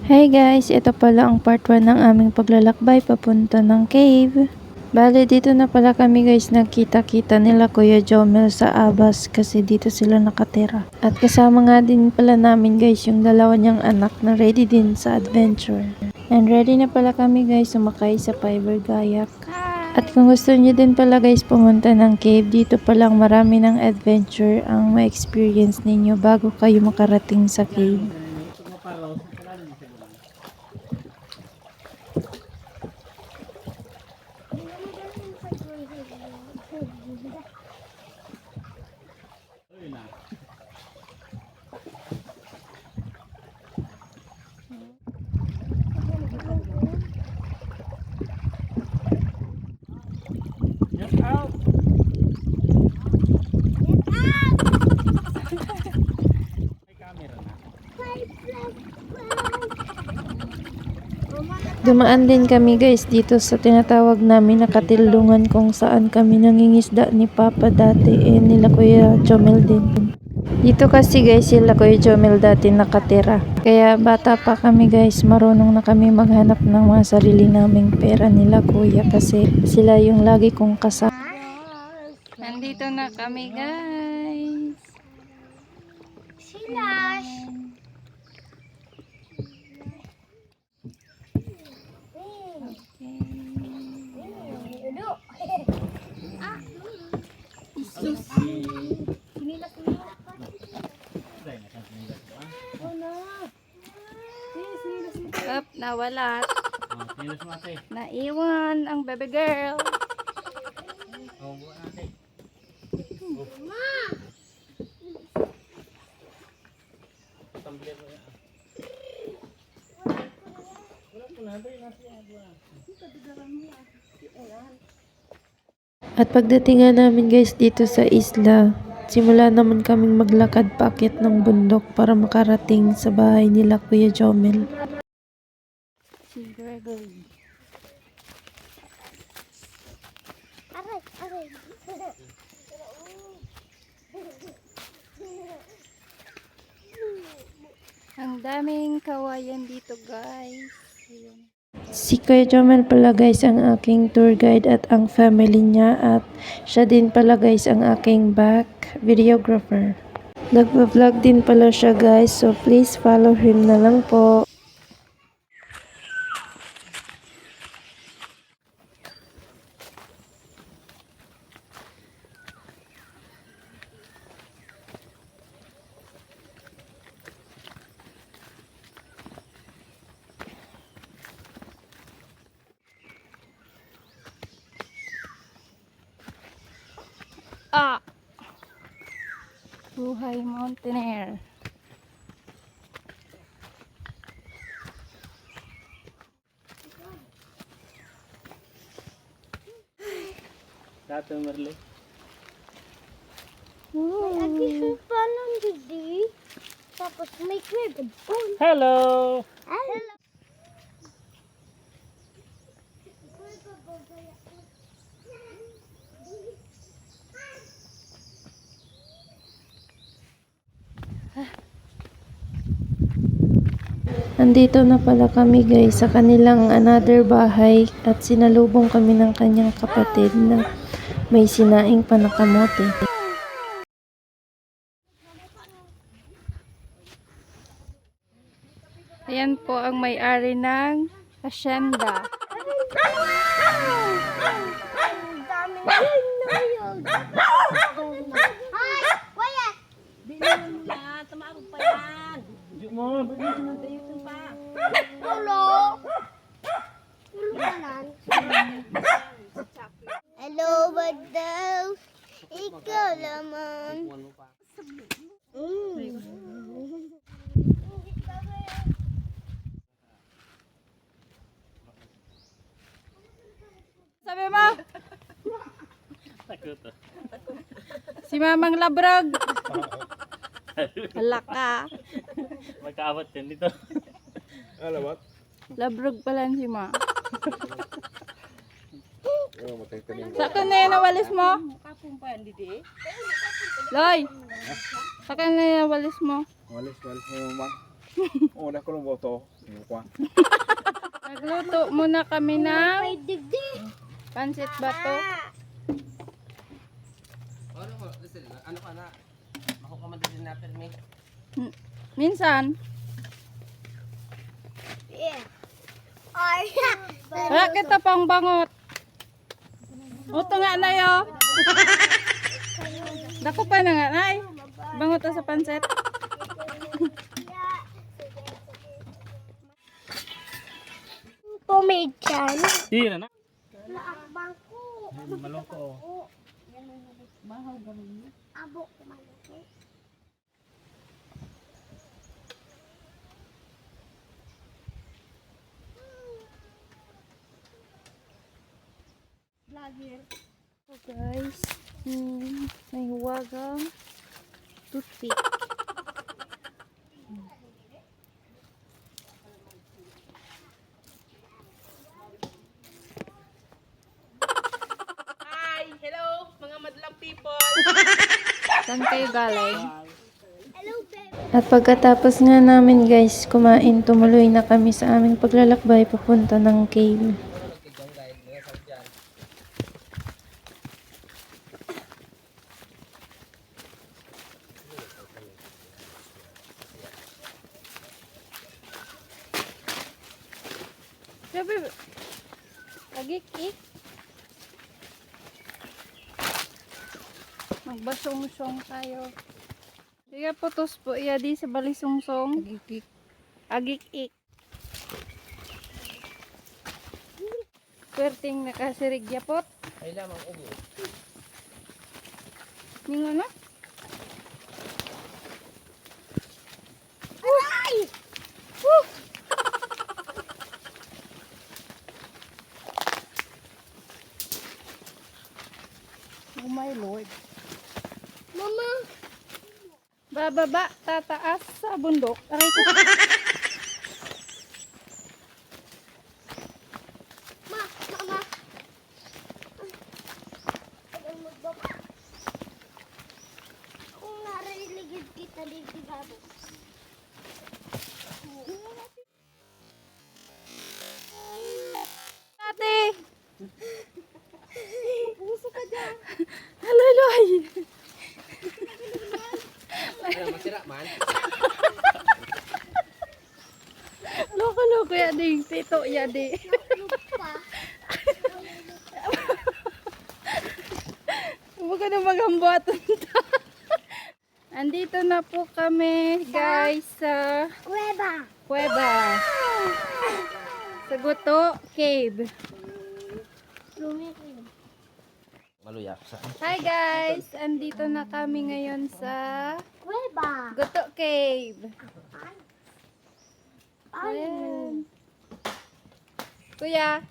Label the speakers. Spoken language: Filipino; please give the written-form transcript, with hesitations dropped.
Speaker 1: Hey guys, ito pala ang part 1 ng aming paglalakbay papunta ng cave. Bale, dito na pala kami guys nagkita-kita nila Kuya Jomel sa Abas kasi dito sila nakatira. At kasama nga din pala namin guys yung dalawa niyang anak na ready din sa adventure. And ready na pala kami guys sumakay sa fiber kayak. At kung gusto niyo din pala guys pumunta ng cave, dito palang marami ng adventure ang ma-experience ninyo bago kayo makarating sa cave. Dumaan din kami guys dito sa tinatawag namin na katilungan kung saan kami nangingisda ni Papa dati nila Kuya Jomel din. Dito kasi guys sila Kuya Jomel dati nakatira. Kaya bata pa kami guys, marunong na kami maghanap ng mga sarili naming pera nila Kuya kasi sila yung lagi kong kasama. Nandito na kami guys.
Speaker 2: Silas!
Speaker 1: Up, nawala. Naiwan ang baby girl. At pagdating nga namin guys dito sa isla, simula naman kaming maglakad paakyat ng bundok para makarating sa bahay nila Kuya Jomel. Si Gregory.
Speaker 2: Aray, aray.
Speaker 1: Ang daming kawayan dito guys. Ayan. Si Kuya Jomel pala guys ang aking tour guide at ang family niya at siya din pala guys ang aking back videographer. Nagpa-vlog din pala siya guys, so please follow him na lang po. Buhay mountaineer.
Speaker 3: Dato Merle.
Speaker 2: May addition pa lang didi. Tapos may crib.
Speaker 3: Hello.
Speaker 2: Hello.
Speaker 1: Nandito na pala kami guys sa kanilang another bahay at sinalubong kami ng kanyang kapatid na may sinaing panakamote. Ayan po ang may-ari ng asyenda.
Speaker 2: Hi! Kuya! Hello! Hello, Badal! Ikaw naman.
Speaker 1: Sabi mo?
Speaker 3: Takot.
Speaker 1: Si Mamang Labrog. Hala ka.
Speaker 3: Magkaabot yan dito. Alawat?
Speaker 1: Labrog pala si Ma. Saka na yan ang walis mo? Loy! Saka na yan ang walis mo?
Speaker 4: Walis mo man. Una ko ng boto.
Speaker 1: Nagluto muna kami ng
Speaker 2: May digdi.
Speaker 1: pansit bato.
Speaker 4: Ano ka na? Ako ka madali na permi.
Speaker 1: Minsan,
Speaker 2: Yeah. Ay.
Speaker 1: wala kita pang bangot. Uto nga na yo. Dako pa na nga nay. Bangot ta sa pansit.
Speaker 2: Pumidyan.
Speaker 3: Tira na.
Speaker 2: Laakbang ko.
Speaker 3: Maloko.
Speaker 2: Abo ko malaki. Vlogger.
Speaker 1: So guys, may huwagang toothpick.
Speaker 4: Hi! Hello! Mga madlang people!
Speaker 1: Saan kayo galing?
Speaker 2: Hello, babe.
Speaker 1: At pagkatapos nga namin guys kumain, tumuloy na kami sa aming paglalakbay papunta ng cave. Sabi, agik-ik. Magbasong-song tayo. Sige putos po iya di sa balisong-song. Agik-ik. Agik-ik. Perting nakasirigya pot.
Speaker 4: Ay lamang ubo.
Speaker 1: Ningo na?
Speaker 2: Aray!
Speaker 1: Oh my Lord.
Speaker 2: Mama.
Speaker 1: Bababa, tataas sa bundok. Aray ko.
Speaker 2: Mama. Ay, magbaba. Kung nariligid kita, ligigado.
Speaker 1: Ate!
Speaker 2: Puso ka dyan.
Speaker 1: Halaloy!
Speaker 4: Ano masira man?
Speaker 1: Loko-loko yadi. Tito yadi.
Speaker 2: Pa.
Speaker 1: Huwag ka na maghambuatan ta. Andito na po kami guys sa
Speaker 2: Kuweba.
Speaker 1: kuweba. Sa Guto Cave.
Speaker 2: Lumikin.
Speaker 4: Maluya sa.
Speaker 1: Hi guys! Andito na kami ngayon sa
Speaker 2: Kuweba.
Speaker 1: Guto Cave.
Speaker 2: Ay.
Speaker 1: Ayan. Kuya,